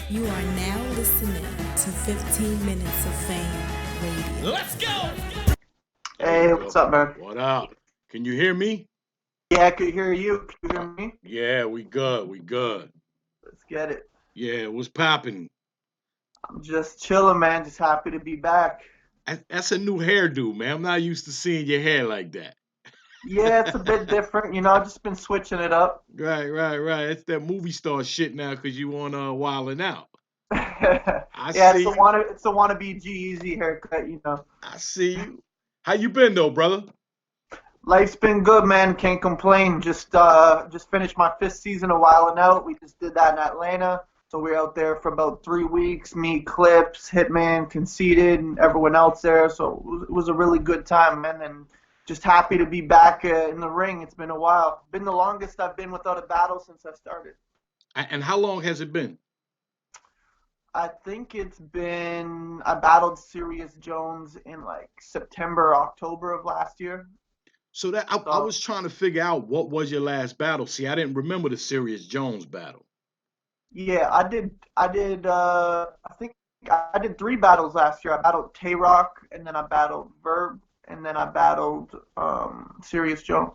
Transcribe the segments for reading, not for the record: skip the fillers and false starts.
You are now listening to 15 Minutes of Fame Radio. Let's go! There we Hey, go. what's up, man? What up? Can you hear me? Yeah, I could hear you. Can you Uh, hear me? yeah, we good. We good. Let's get it. Yeah, what's popping? I'm just chilling, man. Just happy to be back. That's a new hairdo, man. I'm not used to seeing your hair like that. Yeah, it's a bit different. I've just been switching it up. Right. It's that movie star shit now because you on Wildin' Out. Yeah, I it's see a you. wannabe G-Eazy haircut. I see you. How you been though, brother? Life's been good, man. Can't complain. Just finished my fifth season a while and out. We just did that in Atlanta. So we were out there for about 3 weeks. Me, Clips, Hitman, Conceited, and everyone else there. So it was a really good time, man. And just happy to be back in the ring. It's been a while. Been the longest I've been without a battle since I started. And how long has it been? I think I battled Sirius Jones in like September, October of last year. So that I So was trying to figure out what was your last battle. See, I didn't remember the Sirius Jones battle. yeah, I think I did three battles last year. I battled Tay Rock, and then I battled Verb, and then I battled Sirius Jones.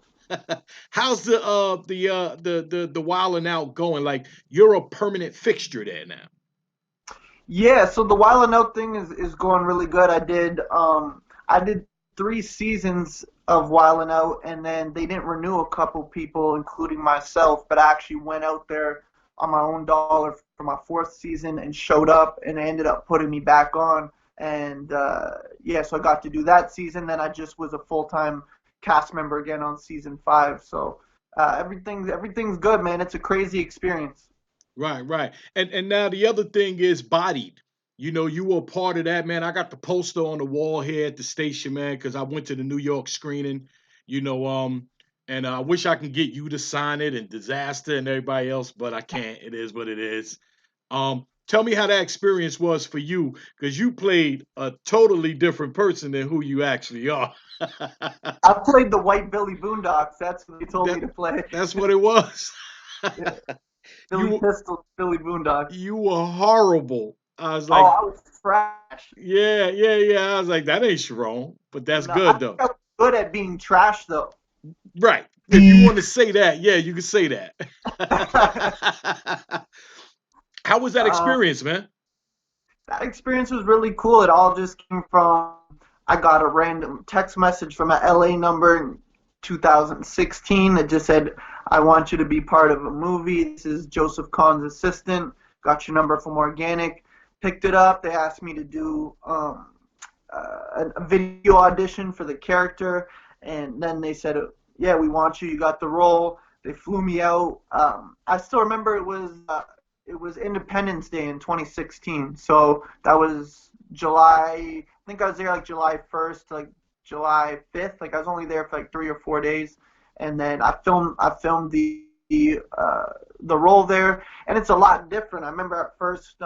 How's the Wild and Out going? Like you're a permanent fixture there now. Yeah, so the Wild and Out thing is going really good. I did 3 seasons of Wild and Out, and then they didn't renew a couple people, including myself. But I actually went out there on my own dollar for my fourth season and showed up, and they ended up putting me back on. And yeah, so I got to do that season. Then I just was a full-time cast member again on season 5. So everything's good, man. It's a crazy experience. Right. And now the other thing is Bodied. You know, you were a part of that, man. I got the poster on the wall here at the station, man, because I went to the New York screening, you know, and I wish I can get you to sign it and Disaster and everybody else, but I can't. It is what it is. Tell me how that experience was for you, because you played a totally different person than who you actually are. I played the White Billy Boondocks. That's what they told that me to play. that's what it was. Yeah, Billy you Pistol, Billy Boondocks. you were horrible. I was Oh, like, I was trash. yeah. I was like, that ain't Sharon, but that's No, I good think though. I was good at being trash though. Right. If you want to say that, yeah, you can say that. How was that uh, experience, man? that experience was really cool. It all just came from I got a random text message from an LA number in 2016 that just said, "I want you to be part of a movie. This is Joseph Kahn's assistant. Got your number from Organic." Picked it up. They asked me to do a video audition for the character, and then they said, "Yeah, we want you. You got the role." They flew me out. I still remember it was Independence Day in 2016, so that was July. I think I was there like July 1st to like July 5th. Like I was only there for like 3 or 4 days, and then I filmed the role there, and it's a lot different. I remember at first,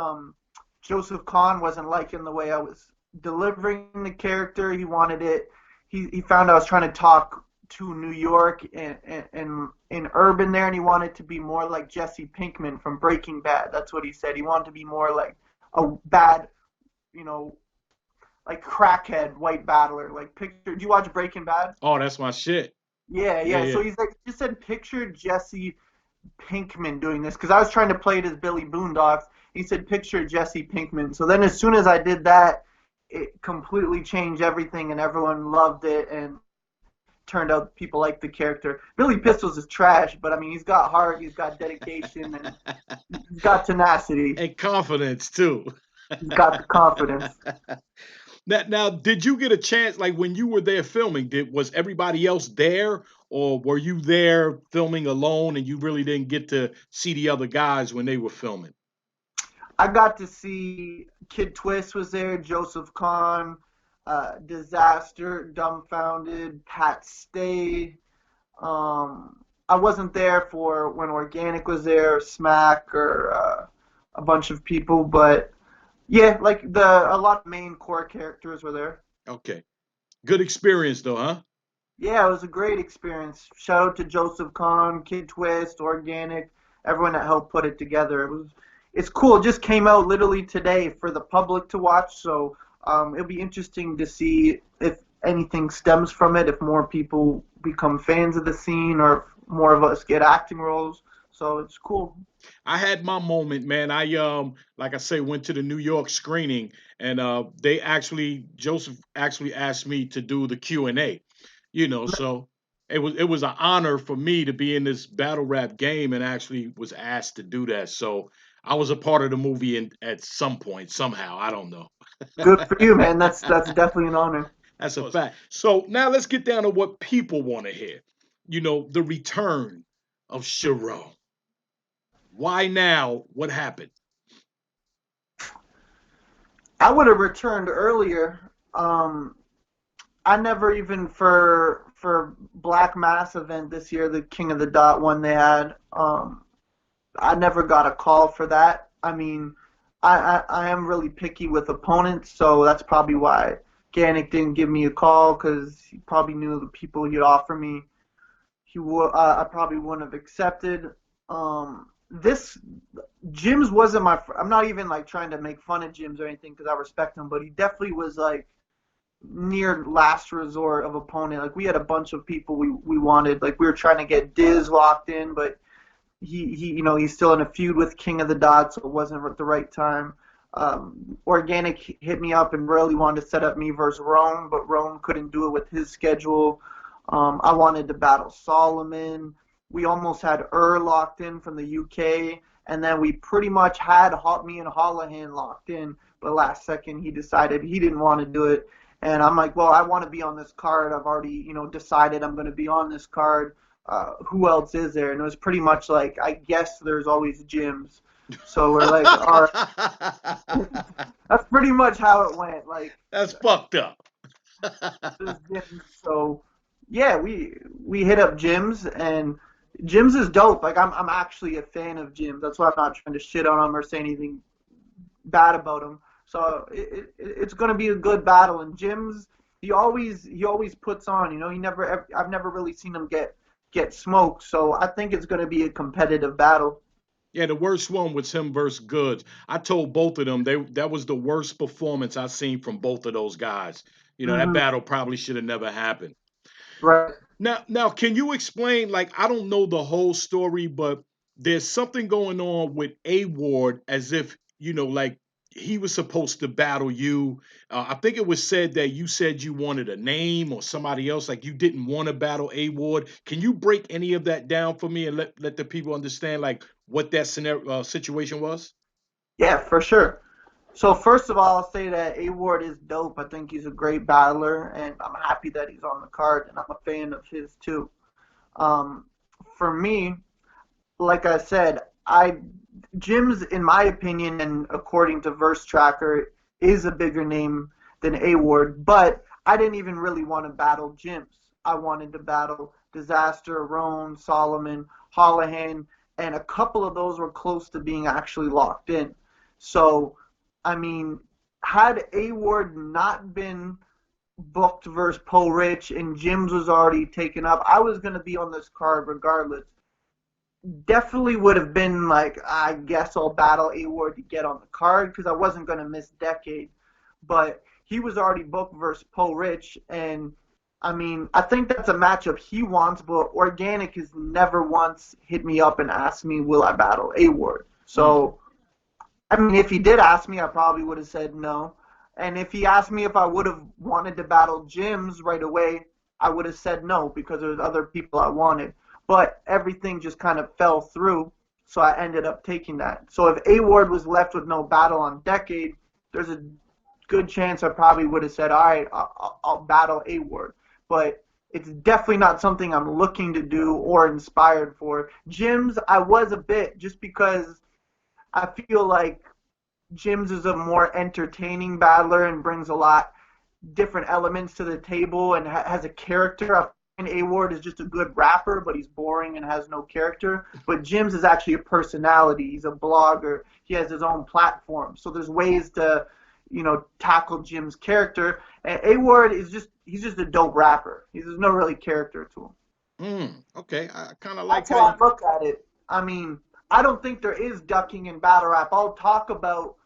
Joseph Kahn wasn't liking the way I was delivering the character. He wanted it. He found I was trying to talk to New York and in urban there, and he wanted to be more like Jesse Pinkman from Breaking Bad. That's what he said. He wanted to be more like a bad, you know, like crackhead white battler. Like picture. Do you watch Breaking Bad? Oh, that's my shit. Yeah, Yeah. yeah. So he's like, he just said picture Jesse Pinkman doing this because I was trying to play it as Billy Boondocks. He said picture Jesse Pinkman. So then as soon as I did that, it completely changed everything, and everyone loved it, and turned out people like the character. Billy Pistols is trash, but I mean he's got heart, he's got dedication, and he's got tenacity. And confidence too. He's got the confidence. Now, did you get a chance? Like when you were there filming, was everybody else there, or were you there filming alone and you really didn't get to see the other guys when they were filming? I got to see Kid Twist was there, Joseph Kahn, Disaster, Dumbfounded, Pat Stay. I wasn't there for when Organic was there, Smack, or a bunch of people, but yeah, like a lot of main core characters were there. Okay, good experience though, huh? Yeah, it was a great experience. Shout out to Joseph Kahn, Kid Twist, Organic, everyone that helped put it together. it's cool. It just came out literally today for the public to watch. So it'll be interesting to see if anything stems from it, if more people become fans of the scene, or if more of us get acting roles. So it's cool. I had my moment, man. I like I say, went to the New York screening, and they actually Joseph actually asked me to do the Q&A. So it was an honor for me to be in this battle rap game, and actually was asked to do that. So I was a part of the movie at some point, somehow. I don't know. Good for you, man. That's definitely an honor. That's a fact. So now let's get down to what people want to hear. The return of Charron. Why now? What happened? I would have returned earlier. I never even for Black Mass event this year, the King of the Dot one they had. I never got a call for that. I mean, I am really picky with opponents, so that's probably why Ganik didn't give me a call, because he probably knew the people he'd offer me. I probably wouldn't have accepted. This Jimz wasn't my. I'm not even like trying to make fun of Jimz or anything, because I respect him, but he definitely was like near last resort of opponent. Like, we had a bunch of people we wanted. Like, we were trying to get Diz locked in, but he's still in a feud with King of the Dot, so it wasn't at the right time. Organic hit me up and really wanted to set up me versus Rome, but Rome couldn't do it with his schedule. I wanted to battle Solomon. We almost had locked in from the UK, and then we pretty much had me and Holohan locked in, but last second he decided he didn't want to do it. And I'm like, well, I want to be on this card. I've already, decided I'm going to be on this card. Who else is there? And it was pretty much like, I guess there's always Jimz. So we're like, all right. That's pretty much how it went. Like, that's fucked up. So yeah, we hit up Jimz, and Jimz is dope. Like, I'm actually a fan of Jimz. That's why I'm not trying to shit on him or say anything bad about him. So it's going to be a good battle. And Jimz, he always puts on. I've never really seen him get smoked. So I think it's going to be a competitive battle. Yeah, the worst one was him versus Goods. I told both of them that was the worst performance I've seen from both of those guys. That battle probably should have never happened. Right. Now, can you explain? Like, I don't know the whole story, but there's something going on with A.Ward, as if like, he was supposed to battle you. I think it was said that you said you wanted a name, or somebody else, like you didn't want to battle A.Ward. Can you break any of that down for me and let the people understand, like, what that situation was? Yeah, for sure. So first of all, I'll say that A.Ward is dope. I think he's a great battler, and I'm happy that he's on the card, and I'm a fan of his too. For me, like I said, Jimz, in my opinion, and according to Verse Tracker, is a bigger name than A.Ward, but I didn't even really want to battle Jimz. I wanted to battle Disaster, Roan, Solomon, Holohan, and a couple of those were close to being actually locked in. So, I mean, had A.Ward not been booked versus Poe Rich and Jimz was already taken up, I was going to be on this card regardless. Definitely would have been like, I guess I'll battle A.Ward to get on the card, because I wasn't going to miss Decade. But he was already booked versus Poe Rich, and I mean, I think that's a matchup he wants, but Organic has never once hit me up and asked me, will I battle A.Ward? So, I mean, if he did ask me, I probably would have said no. And if he asked me if I would have wanted to battle Jimz right away, I would have said no, because there's other people I wanted. But everything just kind of fell through, so I ended up taking that. So if A.Ward was left with no battle on Decade, there's a good chance I probably would have said, all right, I'll battle A.Ward. But it's definitely not something I'm looking to do or inspired for. Jimz, I was a bit, just because I feel like Jimz is a more entertaining battler and brings a lot different elements to the table and has a character. I find A.Ward is just a good rapper, but he's boring and has no character. But Jimz is actually a personality. He's a blogger. He has his own platform. So there's ways to, tackle Jim's character. And A.Ward is he's just a dope rapper. There's no really character to him. Okay, I kind of like That's how I look at it. I mean, I don't think there is ducking in battle rap. I'll talk about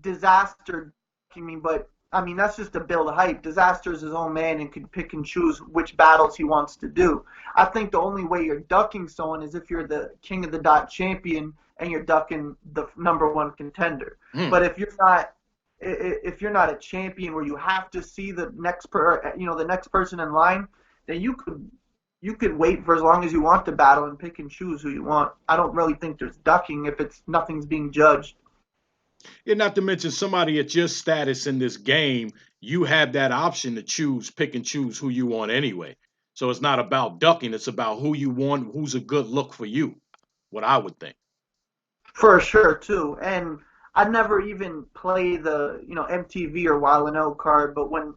Disaster ducking me, but I mean that's just to build hype. Disaster is his own man and can pick and choose which battles he wants to do. I think the only way you're ducking someone is if you're the king of the dot champion and you're ducking the #1 contender. But if you're not a champion where you have to see the next the next person in line, then you could wait for as long as you want to battle and pick and choose who you want. I don't really think there's ducking if nothing's being judged. Yeah, not to mention somebody at your status in this game, you have that option to pick and choose who you want anyway. So it's not about ducking, it's about who you want, who's a good look for you, what I would think. For sure, too. And I never even play the, MTV or Wildin card, but when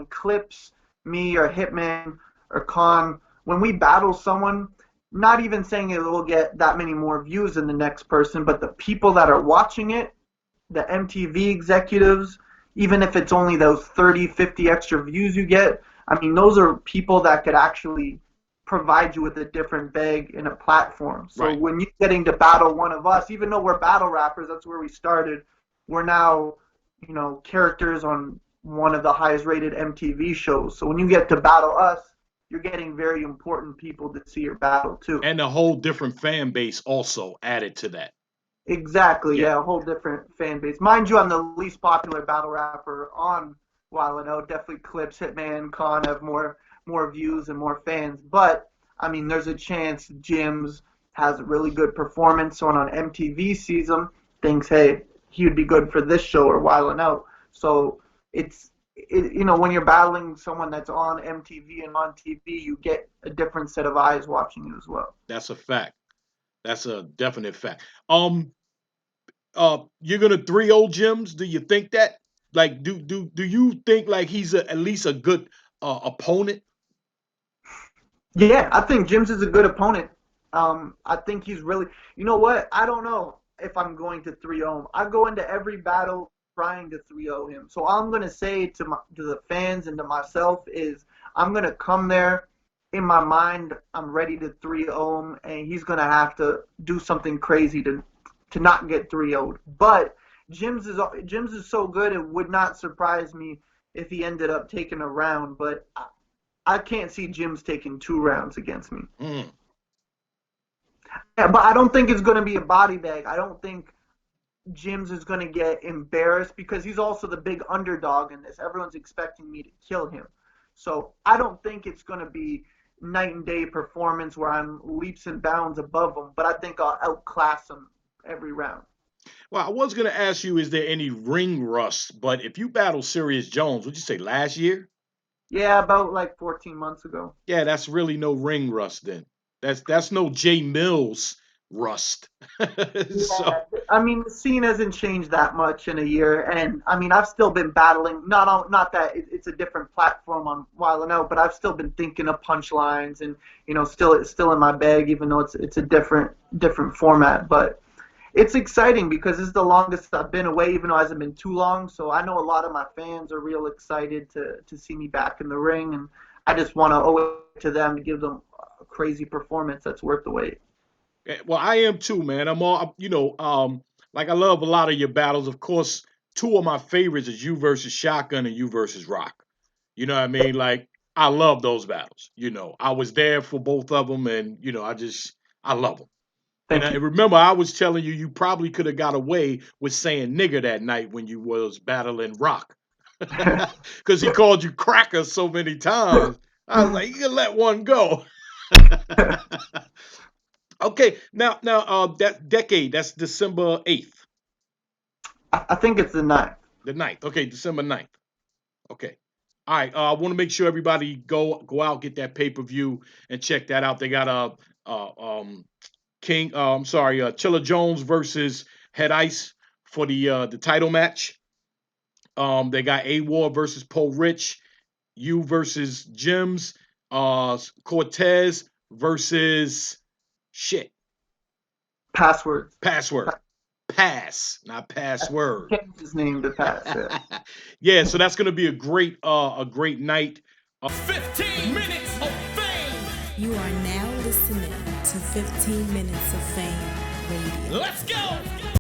Clips, me or Hitman or Kotd, when we battle someone, not even saying it will get that many more views than the next person, but the people that are watching it, the MTV executives, even if it's only those 30, 50 extra views you get, I mean, those are people that could actually provide you with a different bag in a platform. So when you're getting to battle one of us, even though we're battle rappers, that's where we started, we're now, characters on one of the highest rated MTV shows. So when you get to battle us, you're getting very important people to see your battle too. And a whole different fan base also added to that. Exactly, yeah, a whole different fan base. Mind you, I'm the least popular battle rapper on Wildin. Definitely Clips, Hitman, Kotd have more views and more fans. But, I mean, there's a chance Jimz has a really good performance. Someone on MTV sees him, thinks, hey, he would be good for this show or Wildin. So when you're battling someone that's on MTV and on TV, you get a different set of eyes watching you as well. That's a fact. That's a definite fact. You're gonna 3-0 Jimz? Do you think that? Like, do you think like he's at least a good opponent? Yeah, I think Jimz is a good opponent. I think he's really. You know what? I don't know if I'm going to 3-0 him. I go into every battle trying to 3-0 him. So all I'm gonna say to the fans and to myself is I'm gonna come there. In my mind, I'm ready to 3-0 him, and he's gonna have to do something crazy to not get 3-0'd. But Jimz is so good, it would not surprise me if he ended up taking a round. But I can't see Jimz taking 2 rounds against me. Yeah, but I don't think it's gonna be a body bag. I don't think Jimz is gonna get embarrassed because he's also the big underdog in this. Everyone's expecting me to kill him, so I don't think it's gonna be night and day performance where I'm leaps and bounds above him, but I think I'll outclass him every round. Well, I was going to ask you, is there any ring rust? But if you battle Serious Jones, would you say last year? Yeah, about like 14 months ago. Yeah, that's really no ring rust then. That's no J Mills rust. Yeah, I mean, the scene hasn't changed that much in a year, and I mean, I've still been battling. Not that it's a different platform on Wildin, but I've still been thinking of punchlines, and it's still in my bag, even though it's a different format. But it's exciting because it's the longest I've been away, even though it hasn't been too long. So I know a lot of my fans are real excited to see me back in the ring, and I just want to owe it to them to give them a crazy performance that's worth the wait. Well, I am too, man. I'm all, like I love a lot of your battles. Of course, 2 of my favorites is you versus Shotgun and you versus Rock. You know what I mean? Like, I love those battles. I was there for both of them, and I love them. And I remember I was telling you probably could have got away with saying nigger that night when you was battling Rock, because he called you cracker so many times. I was like, you can let one go. Okay, now that decade, that's December 8th. I think it's the 9th. The 9th. Okay, December 9th. Okay. All right. I want to make sure everybody go out, get that pay-per-view and check that out. They got Chilla Jones versus Head Ice for the title match. They got A.Ward versus Poe Rich, you versus Jimz, Kotd versus Password. Pass, not password. Change his name to Pass. Yeah. Yeah, so that's gonna be a great night. 15 minutes of fame. You are now listening to 15 minutes of fame Radio. Let's go!